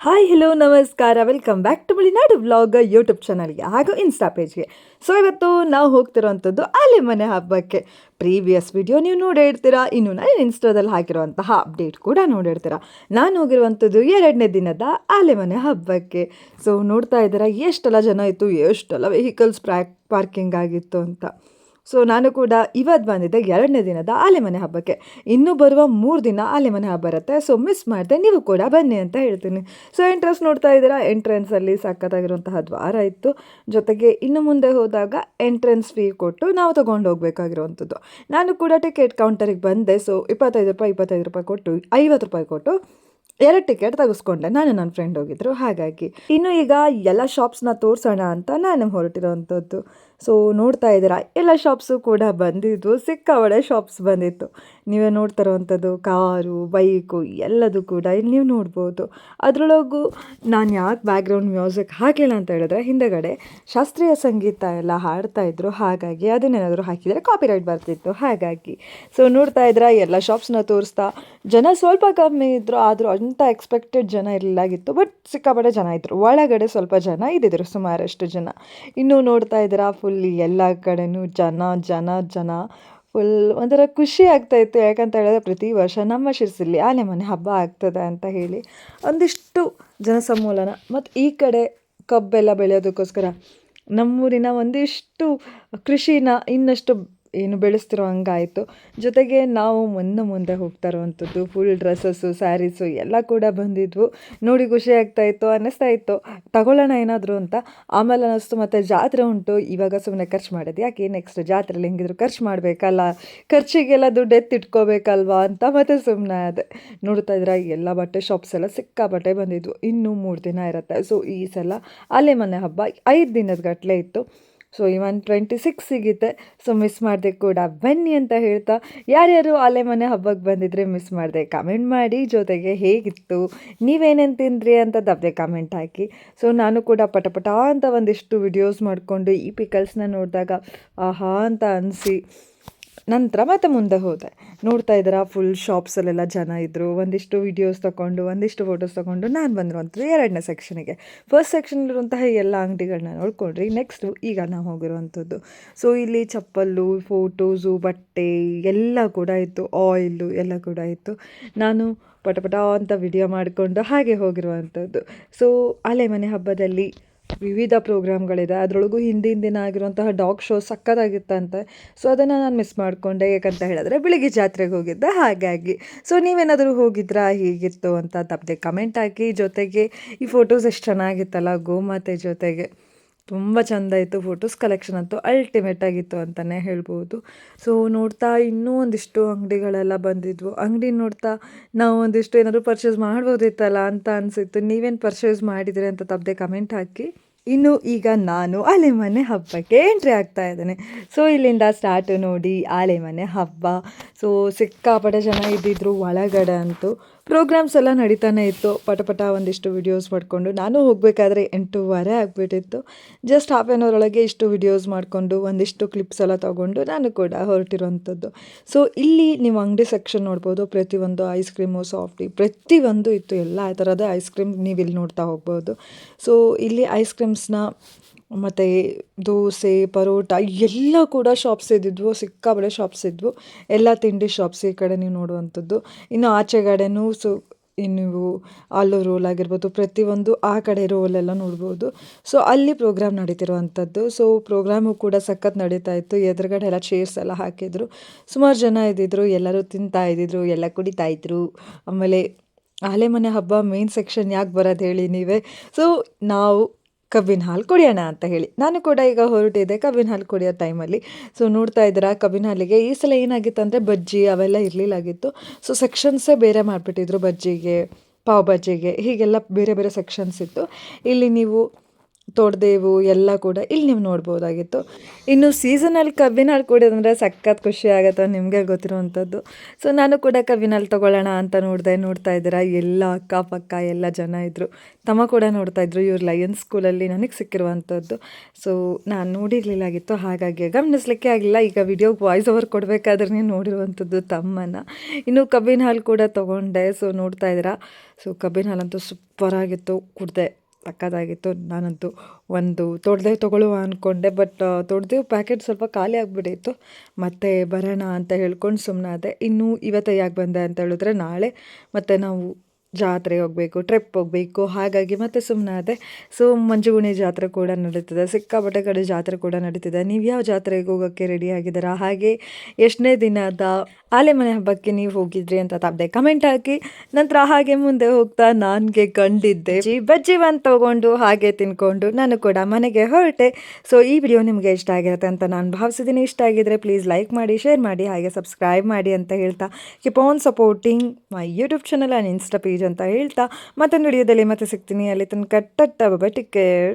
Hi hello ನಮಸ್ಕಾರ, welcome back to Malenadu vlog YouTube ಚಾನಲ್ಗೆ ಹಾಗೂ ಇನ್ಸ್ಟಾ ಪೇಜ್ಗೆ. ಸೊ ಇವತ್ತು ನಾವು ಹೋಗ್ತಿರೋವಂಥದ್ದು ಆಲೆಮನೆ ಹಬ್ಬಕ್ಕೆ. ಪ್ರೀವಿಯಸ್ ವಿಡಿಯೋ ನೀವು ನೋಡೇ ಇರ್ತೀರಾ, ಇನ್ನು ನಾನು ಇನ್ಸ್ಟಾದಲ್ಲಿ ಹಾಕಿರುವಂತಹ ಅಪ್ಡೇಟ್ ಕೂಡ ನೋಡಿರ್ತೀರಾ. ನಾನು ಹೋಗಿರುವಂಥದ್ದು 2ನೇ ದಿನದ ಆಲೆಮನೆ ಹಬ್ಬಕ್ಕೆ. ಸೊ ನೋಡ್ತಾ ಇದ್ದೀರಾ ಎಷ್ಟೆಲ್ಲ ಜನ ಇತ್ತು, ಎಷ್ಟೆಲ್ಲ ವೆಹಿಕಲ್ಸ್ ಪಾರ್ಕಿಂಗ್ ಆಗಿತ್ತು ಅಂತ. ಸೊ ನಾನು ಕೂಡ ಇವತ್ತು ಬಂದಿದ್ದೆ 2ನೇ ದಿನದ ಆಲೆಮನೆ ಹಬ್ಬಕ್ಕೆ. ಇನ್ನೂ ಬರುವ 3 ದಿನ ಆಲೆಮನೆ ಹಬ್ಬ ಇರುತ್ತೆ. ಸೊ ಮಿಸ್ ಮಾಡಿದೆ, ನೀವು ಕೂಡ ಬನ್ನಿ ಅಂತ ಹೇಳ್ತೀನಿ. ಸೊ ಎಂಟ್ರೆನ್ಸ್ ನೋಡ್ತಾ ಇದ್ದೀರಾ, ಎಂಟ್ರೆನ್ಸಲ್ಲಿ ಸಖತ್ತಾಗಿರುವಂತಹ ದ್ವಾರ ಇತ್ತು. ಜೊತೆಗೆ ಇನ್ನು ಮುಂದೆ ಹೋದಾಗ ಎಂಟ್ರೆನ್ಸ್ ಫೀ ಕೊಟ್ಟು ನಾವು ತೊಗೊಂಡು ಹೋಗಬೇಕಾಗಿರುವಂಥದ್ದು. ನಾನು ಕೂಡ ಟಿಕೆಟ್ ಕೌಂಟರಿಗೆ ಬಂದೆ. ಸೊ 25 ರೂಪಾಯಿ ಕೊಟ್ಟು 50 ರೂಪಾಯಿ ಕೊಟ್ಟು 2 ಟಿಕೆಟ್ ತೆಗೆಸ್ಕೊಂಡೆ. ನಾನು ನನ್ನ ಫ್ರೆಂಡ್ ಹೋಗಿದ್ರು. ಹಾಗಾಗಿ ಇನ್ನು ಈಗ ಎಲ್ಲ ಶಾಪ್ಸ್ನ ತೋರಿಸೋಣ ಅಂತ ನಾನು ಹೊರಟಿರೋವಂಥದ್ದು. ಸೊ ನೋಡ್ತಾ ಇದ್ದೀರಾ, ಎಲ್ಲ ಶಾಪ್ಸು ಕೂಡ ಬಂದಿದ್ವು, ಸಿಕ್ಕಾಪಟ್ಟೆ ಶಾಪ್ಸ್ ಬಂದಿತ್ತು. ನೀವೇ ನೋಡ್ತಾ ಇರೋವಂಥದ್ದು ಕಾರು, ಬೈಕು ಎಲ್ಲದೂ ಕೂಡ ಇಲ್ಲಿ ನೀವು ನೋಡ್ಬೋದು. ಅದರೊಳಗೂ ನಾನು ಯಾಕೆ ಬ್ಯಾಕ್ಗ್ರೌಂಡ್ ಮ್ಯೂಸಿಕ್ ಹಾಕಿಲ್ಲ ಅಂತ ಹೇಳಿದ್ರೆ, ಹಿಂದೆಗಡೆ ಶಾಸ್ತ್ರೀಯ ಸಂಗೀತ ಎಲ್ಲ ಹಾಡ್ತಾಯಿದ್ರು. ಹಾಗಾಗಿ ಅದನ್ನೇನಾದರೂ ಹಾಕಿದರೆ ಕಾಪಿರೈಟ್ ಬರ್ತಿತ್ತು. ಹಾಗಾಗಿ ಸೊ ನೋಡ್ತಾ ಇದ್ದೀರಾ, ಎಲ್ಲ ಶಾಪ್ಸ್ನ ತೋರಿಸ್ತಾ ಜನ ಸ್ವಲ್ಪ ಕಮ್ಮಿ ಇದ್ದರು. ಆದರೂ ಅಂಥ ಎಕ್ಸ್ಪೆಕ್ಟೆಡ್ ಜನ ಇರಲಾಗಿತ್ತು, ಬಟ್ ಸಿಕ್ಕಾಪಟ್ಟೆ ಜನ ಇದ್ದರು. ಒಳಗಡೆ ಸ್ವಲ್ಪ ಜನ ಇದ್ದಿದ್ರು, ಸುಮಾರಷ್ಟು ಜನ. ಇನ್ನೂ ನೋಡ್ತಾ ಇದ್ದೀರಾ, ಫುಲ್ ಎಲ್ಲ ಕಡೆನೂ ಜನ ಜನ ಜನ ಫುಲ್ ಒಂಥರ ಖುಷಿ ಆಗ್ತಾಯಿತ್ತು. ಯಾಕಂತ ಹೇಳಿದ್ರೆ ಪ್ರತಿ ವರ್ಷ ನಮ್ಮ ಶಿರ್ಸಿಲಿ ಆಲೆಮನೆ ಹಬ್ಬ ಆಗ್ತದೆ ಅಂತ ಹೇಳಿ ಒಂದಿಷ್ಟು ಜನಸಮ್ಮೂಲನ. ಮತ್ತು ಈ ಕಡೆ ಕಬ್ಬೆಲ್ಲ ಬೆಳೆಯೋದಕ್ಕೋಸ್ಕರ ನಮ್ಮೂರಿನ ಒಂದಿಷ್ಟು ಕೃಷಿನ ಇನ್ನಷ್ಟು ಬೆಳೆಸ್ತಿರೋ ಹಂಗಾಯಿತು. ಜೊತೆಗೆ ನಾವು ಮುಂದೆ ಹೋಗ್ತಾ ಇರೋವಂಥದ್ದು ಫುಲ್ ಡ್ರೆಸ್ಸಸ್ಸು, ಸ್ಯಾರೀಸು ಎಲ್ಲ ಕೂಡ ಬಂದಿದ್ವು. ನೋಡಿ ಖುಷಿ ಆಗ್ತಾಯಿತ್ತು, ಅನ್ನಿಸ್ತಾ ಇತ್ತು ತಗೊಳ್ಳೋಣ ಏನಾದರೂ ಅಂತ. ಆಮೇಲೆ ಅನ್ನಿಸ್ತು ಮತ್ತು ಜಾತ್ರೆ ಉಂಟು, ಇವಾಗ ಸುಮ್ಮನೆ ಖರ್ಚು ಮಾಡೋದು ಯಾಕೆ, ನೆಕ್ಸ್ಟ್ ಜಾತ್ರೆಯಲ್ಲಿ ಹೆಂಗಿದ್ರು ಖರ್ಚು ಮಾಡಬೇಕಲ್ಲ, ಖರ್ಚಿಗೆಲ್ಲ ದುಡ್ಡು ಎತ್ತಿಟ್ಕೋಬೇಕಲ್ವಾ ಅಂತ ಮತ್ತೆ ಸುಮ್ಮನೆ ಅದೇ. ನೋಡ್ತಾ ಇದ್ರೆ ಎಲ್ಲ ಬಟ್ಟೆ ಶಾಪ್ಸ್ ಎಲ್ಲ ಸಿಕ್ಕಾಬಟ್ಟೆ ಬಂದಿದ್ವು. ಇನ್ನೂ 3 ದಿನ ಇರುತ್ತೆ. ಸೊ ಈ ಸಲ ಆಲೆಮನೆ ಹಬ್ಬ 5 ದಿನದ ಗಟ್ಟಲೆ ಇತ್ತು. ಸೊ ಇವನ್ 26 ಸಿಗುತ್ತೆ. ಸೊ ಮಿಸ್ ಮಾಡಿದೆ ಕೂಡ ಬನ್ನಿ ಅಂತ ಹೇಳ್ತಾ, ಯಾರ್ಯಾರು ಆಲೆಮನೆ ಹಬ್ಬಕ್ಕೆ ಬಂದಿದ್ರೆ ಮಿಸ್ ಮಾಡಿದೆ ಕಮೆಂಟ್ ಮಾಡಿ. ಜೊತೆಗೆ ಹೇಗಿತ್ತು, ನೀವೇನೇನು ತಿಂದ್ರಿ ಅಂತ ತಪ್ಪದೆ ಕಮೆಂಟ್ ಹಾಕಿ. ಸೊ ನಾನು ಕೂಡ ಪಟ ಅಂತ ಒಂದಿಷ್ಟು ವಿಡಿಯೋಸ್ ಮಾಡಿಕೊಂಡು ಈ ಪಿಕಲ್ಸ್ನ ನೋಡಿದಾಗ ಆಹಾ ಅಂತ ಅನಿಸಿ ನಂತರ ಮತ್ತೆ ಮುಂದೆ ಹೋದೆ. ನೋಡ್ತಾ ಇದ್ದೀರಾ, ಫುಲ್ ಶಾಪ್ಸಲ್ಲೆಲ್ಲ ಜನ ಇದ್ದರು. ಒಂದಿಷ್ಟು ವಿಡಿಯೋಸ್ ತೊಗೊಂಡು, ಒಂದಿಷ್ಟು ಫೋಟೋಸ್ ತೊಗೊಂಡು ನಾನು ಬಂದಿರುವಂಥದ್ದು 2ನೇ ಸೆಕ್ಷನಿಗೆ. ಫಸ್ಟ್ ಸೆಕ್ಷನಲ್ಲಿರುವಂತಹ ಎಲ್ಲ ಅಂಗಡಿಗಳನ್ನ ನೋಡ್ಕೊಂಡ್ರಿ. ನೆಕ್ಸ್ಟು ಈಗ ನಾವು ಹೋಗಿರುವಂಥದ್ದು. ಸೊ ಇಲ್ಲಿ ಚಪ್ಪಲು, ಫೋಟೋಸು, ಬಟ್ಟೆ ಎಲ್ಲ ಕೂಡ ಇತ್ತು, ಆಯಿಲು ಎಲ್ಲ ಕೂಡ ಇತ್ತು. ನಾನು ಪಟ ಅಂತ ವಿಡಿಯೋ ಮಾಡಿಕೊಂಡು ಹಾಗೆ ಹೋಗಿರುವಂಥದ್ದು. ಸೊ ಆಲೆಮನೆ ಹಬ್ಬದಲ್ಲಿ ವಿವಿಧ ಪ್ರೋಗ್ರಾಮ್ಗಳಿದೆ. ಅದರೊಳಗೂ ಹಿಂದಿನ ದಿನ ಆಗಿರುವಂತಹ ಡಾಗ್ ಶೋ ಸಕ್ಕತ್ತಾಗಿತ್ತಂತೆ. ಸೊ ಅದನ್ನು ನಾನು ಮಿಸ್ ಮಾಡಿಕೊಂಡೆ. ಯಾಕಂತ ಹೇಳಿದ್ರೆ ಬೆಳಿಗ್ಗೆ ಜಾತ್ರೆಗೆ ಹೋಗಿದ್ದೆ. ಹಾಗಾಗಿ ಸೊ ನೀವೇನಾದರೂ ಹೋಗಿದ್ರಾ, ಹೀಗಿತ್ತು ಅಂತ ತಪ್ಪದೆ ಕಮೆಂಟ್ ಹಾಕಿ. ಜೊತೆಗೆ ಈ ಫೋಟೋಸ್ ಎಷ್ಟು ಚೆನ್ನಾಗಿತ್ತಲ್ಲ ಗೋಮಾತೆ ಜೊತೆಗೆ, ತುಂಬ ಚೆಂದ ಇತ್ತು. ಫೋಟೋಸ್ ಕಲೆಕ್ಷನ್ ಅಂತೂ ಅಲ್ಟಿಮೇಟ್ ಆಗಿತ್ತು ಅಂತಲೇ ಹೇಳ್ಬೋದು. ಸೊ ನೋಡ್ತಾ ಇನ್ನೂ ಒಂದಿಷ್ಟು ಅಂಗಡಿಗಳೆಲ್ಲ ಬಂದಿದ್ವು. ಅಂಗಡಿ ನೋಡ್ತಾ ನಾವು ಒಂದಿಷ್ಟು ಏನಾದರೂ ಪರ್ಚೇಸ್ ಮಾಡ್ಬೋದಿತ್ತಲ್ಲ ಅಂತ ಅನಿಸಿತ್ತು. ನೀವೇನು ಪರ್ಚೇಸ್ ಮಾಡಿದ್ದೀರಿ ಅಂತ ತಪ್ಪದೆ ಕಮೆಂಟ್ ಹಾಕಿ. ಇನ್ನು ಈಗ ನಾನು ಆಲೆಮನೆ ಹಬ್ಬಕ್ಕೆ ಎಂಟ್ರಿ ಆಗ್ತಾ ಇದ್ದೇನೆ. ಸೊ ಇಲ್ಲಿಂದ ಸ್ಟಾರ್ಟು ನೋಡಿ ಆಲೆಮನೆ ಹಬ್ಬ. ಸೊ ಸಿಕ್ಕಾಪಟ್ಟೆ ಜನ ಇದ್ದಿದ್ರು ಒಳಗಡೆ ಅಂತೂ. ಪ್ರೋಗ್ರಾಮ್ಸ್ ಎಲ್ಲ ನಡೀತಾನೆ ಇತ್ತು. ಪಟ ಒಂದಿಷ್ಟು ವಿಡಿಯೋಸ್ ಮಾಡಿಕೊಂಡು ನಾನು ಹೋಗಬೇಕಾದ್ರೆ 8:30 ಆಗಿಬಿಟ್ಟಿತ್ತು. ಜಸ್ಟ್ ಹಾಫ್ ಆನ್ ಅವರ್ ಒಳಗೆ ಇಷ್ಟು ವಿಡಿಯೋಸ್ ಮಾಡಿಕೊಂಡು ಒಂದಿಷ್ಟು ಕ್ಲಿಪ್ಸ್ ಎಲ್ಲ ತೊಗೊಂಡು ನಾನು ಕೂಡ ಹೊರಟಿರೋವಂಥದ್ದು. ಸೊ ಇಲ್ಲಿ ನೀವು ಅಂಗಡಿ ಸೆಕ್ಷನ್ ನೋಡ್ಬೋದು. ಪ್ರತಿಯೊಂದು ಐಸ್ ಕ್ರೀಮು, ಸಾಫ್ಟಿ ಪ್ರತಿಯೊಂದು ಇತ್ತು. ಎಲ್ಲ ಥರದ ಐಸ್ ಕ್ರೀಮ್ ನೀವು ಇಲ್ಲಿ ನೋಡ್ತಾ ಹೋಗ್ಬೋದು. ಸೊ ಇಲ್ಲಿ ಐಸ್ ಕ್ರೀಮ್ಸ್ನ ಮತ್ತು ದೋಸೆ, ಪರೋಟ ಎಲ್ಲ ಕೂಡ ಶಾಪ್ಸ್ ಇದ್ದಿದ್ವು. ಸಿಕ್ಕಾಬಳೆ ಶಾಪ್ಸ್ ಇದ್ವು. ಎಲ್ಲ ತಿಂಡಿ ಶಾಪ್ಸ್ ಈ ಕಡೆ ನೀವು ನೋಡುವಂಥದ್ದು. ಇನ್ನು ಆಚೆಗಡೆನೂ ನೀವು ಆಲೂ ರೋಲ್ ಆಗಿರ್ಬೋದು, ಪ್ರತಿಯೊಂದು ಆ ಕಡೆ ರೋಲೆಲ್ಲ ನೋಡ್ಬೋದು. ಸೊ ಅಲ್ಲಿ ಪ್ರೋಗ್ರಾಮ್ ನಡೀತಿರುವಂಥದ್ದು. ಸೊ ಪ್ರೋಗ್ರಾಮು ಕೂಡ ಸಖತ್ ನಡೀತಾ ಇತ್ತು. ಎದುರುಗಡೆ ಎಲ್ಲ ಚೇರ್ಸ್ ಎಲ್ಲ ಹಾಕಿದ್ರು. ಸುಮಾರು ಜನ ಇದ್ದಿದ್ರು. ಎಲ್ಲರೂ ತಿಂತಾ ಇದ್ದಿದ್ರು, ಎಲ್ಲ ಕುಡಿತಾ ಇದ್ರು. ಆಮೇಲೆ ಆಲೆಮನೆ ಹಬ್ಬ ಮೇನ್ ಸೆಕ್ಷನ್ ಯಾಕೆ ಬರೋದು ಹೇಳಿ ನೀವೇ. ಸೊ ನಾವು ಕಬ್ಬಿನ ಹಾಲು ಕುಡಿಯೋಣ ಅಂತ ಹೇಳಿ ನಾನು ಕೂಡ ಈಗ ಹೊರಟಿದ್ದೆ ಕಬ್ಬಿನ ಹಾಲು ಕುಡಿಯೋ ಟೈಮಲ್ಲಿ. ಸೊ ನೋಡ್ತಾ ಇದ್ದೀರಾ, ಕಬ್ಬಿನ ಹಾಲಿಗೆ ಈ ಸಲ ಏನಾಗಿತ್ತು ಅಂದರೆ ಬಜ್ಜಿ ಅವೆಲ್ಲ ಇರಲಿಲ್ಲಾಗಿತ್ತು. ಸೊ ಸೆಕ್ಷನ್ಸೇ ಬೇರೆ ಮಾಡಿಬಿಟ್ಟಿದ್ರು. ಬಜ್ಜಿಗೆ, ಪಾವ್ ಬಜ್ಜಿಗೆ ಹೀಗೆಲ್ಲ ಬೇರೆ ಬೇರೆ ಸೆಕ್ಷನ್ಸ್ ಇತ್ತು. ಇಲ್ಲಿ ನೀವು ತೋಡ್ದೇವು ಎಲ್ಲ ಕೂಡ ಇಲ್ಲಿ ನೀವು ನೋಡ್ಬೋದಾಗಿತ್ತು. ಇನ್ನು ಸೀಸನಲ್ಲಿ ಕಬ್ಬಿನ ಹಾಲು ಕುಡಿಯೋದಂದರೆ ಸಖತ್ ಖುಷಿ ಆಗುತ್ತೆ, ನಿಮಗೆ ಗೊತ್ತಿರುವಂಥದ್ದು. ಸೊ ನಾನು ಕೂಡ ಕಬ್ಬಿನ ಹಾಲು ತೊಗೊಳ್ಳೋಣ ಅಂತ ನೋಡ್ತಾ ಇದ್ದೀರಾ ಎಲ್ಲ ಅಕ್ಕಪಕ್ಕ ಎಲ್ಲ ಜನ ಇದ್ದರು. ತಮ್ಮ ಕೂಡ ನೋಡ್ತಾ ಇದ್ರು. ಇವ್ರು ಲಯನ್ಸ್ ಸ್ಕೂಲಲ್ಲಿ ನನಗೆ ಸಿಕ್ಕಿರುವಂಥದ್ದು. ಸೊ ನಾನು ನೋಡಿರಲಿಲ್ಲಾಗಿತ್ತು, ಹಾಗಾಗಿ ಗಮನಿಸ್ಲಿಕ್ಕೆ ಆಗಲಿಲ್ಲ. ಈಗ ವಿಡಿಯೋಗೆ ವಾಯ್ಸ್ ಓವರ್ ಕೊಡಬೇಕಾದ್ರೆ ನೀವು ನೋಡಿರುವಂಥದ್ದು ತಮ್ಮನ. ಇನ್ನು ಕಬ್ಬಿನ ಹಾಲು ಕೂಡ ತೊಗೊಂಡೆ. ಸೊ ನೋಡ್ತಾ ಇದ್ದೀರಾ, ಸೊ ಕಬ್ಬಿನ ಹಾಲಂತೂ ಸೂಪರಾಗಿತ್ತು, ಕುಡಿದೆ, ಸಕ್ಕತ್ತಾಗಿತ್ತು. ನಾನಂತೂ ಒಂದು ತೊಡೆದೇವು ತೊಗೊಳ್ಳುವ ಅಂದ್ಕೊಂಡೆ, ಬಟ್ ತೊಡೆದೇವು ಪ್ಯಾಕೆಟ್ ಸ್ವಲ್ಪ ಖಾಲಿ ಆಗಿಬಿಟ್ಟಿತ್ತು. ಮತ್ತೆ ಬರೋಣ ಅಂತ ಹೇಳ್ಕೊಂಡು ಸುಮ್ಮನಾದೆ. ಇನ್ನು ಇವತ್ತು ಯಾಕೆ ಬಂದೆ ಅಂತ ಹೇಳಿದ್ರೆ, ನಾಳೆ ಮತ್ತು ನಾವು ಜಾತ್ರೆಗೆ ಹೋಗಬೇಕು, ಟ್ರಿಪ್ ಹೋಗಬೇಕು, ಹಾಗಾಗಿ ಮತ್ತೆ ಸುಮ್ಮನಾದೆ. ಸೊ ಮಂಜುಗುಣಿ ಜಾತ್ರೆ ಕೂಡ ನಡೀತಿದೆ, ಸಿಕ್ಕಾಪಟ್ಟೆ ಕಡೆ ಜಾತ್ರೆ ಕೂಡ ನಡೀತಿದೆ. ನೀವು ಯಾವ ಜಾತ್ರೆಗೆ ಹೋಗೋಕ್ಕೆ ರೆಡಿ ಆಗಿದ್ದೀರಾ? ಹಾಗೆ ಎಷ್ಟನೇ ದಿನದ ಆಲೆಮನೆ ಹಬ್ಬಕ್ಕೆ ನೀವು ಹೋಗಿದ್ರಿ ಅಂತ ತಪ್ಪದೆ ಕಮೆಂಟ್ ಹಾಕಿ. ನಂತರ ಹಾಗೆ ಮುಂದೆ ಹೋಗ್ತಾ ನನಗೆ ಕಂಡಿದ್ದೆ ಬಜ್ಜಿ ಒಂದು ತೊಗೊಂಡು ಹಾಗೆ ತಿನ್ಕೊಂಡು ನಾನು ಕೂಡ ಮನೆಗೆ ಹೊರಟೆ. ಸೊ ಈ ವಿಡಿಯೋ ನಿಮಗೆ ಇಷ್ಟ ಆಗಿರುತ್ತೆ ಅಂತ ನಾನು ಭಾವಿಸಿದ್ದೀನಿ. ಇಷ್ಟ ಆಗಿದ್ರೆ ಪ್ಲೀಸ್ ಲೈಕ್ ಮಾಡಿ, ಶೇರ್ ಮಾಡಿ, ಹಾಗೆ ಸಬ್ಸ್ಕ್ರೈಬ್ ಮಾಡಿ ಅಂತ ಹೇಳ್ತಾ keep on supporting my YouTube channel and insta page ಅಂತ ಹೇಳ್ತಾ ಮತ್ತೊಂದು ವಿಡಿಯೋದಲ್ಲಿ ಮತ್ತೆ ಸಿಗ್ತೀನಿ. ಅಲ್ಲಿ ತನಕ ಟೇಕ್ ಕೇರ್.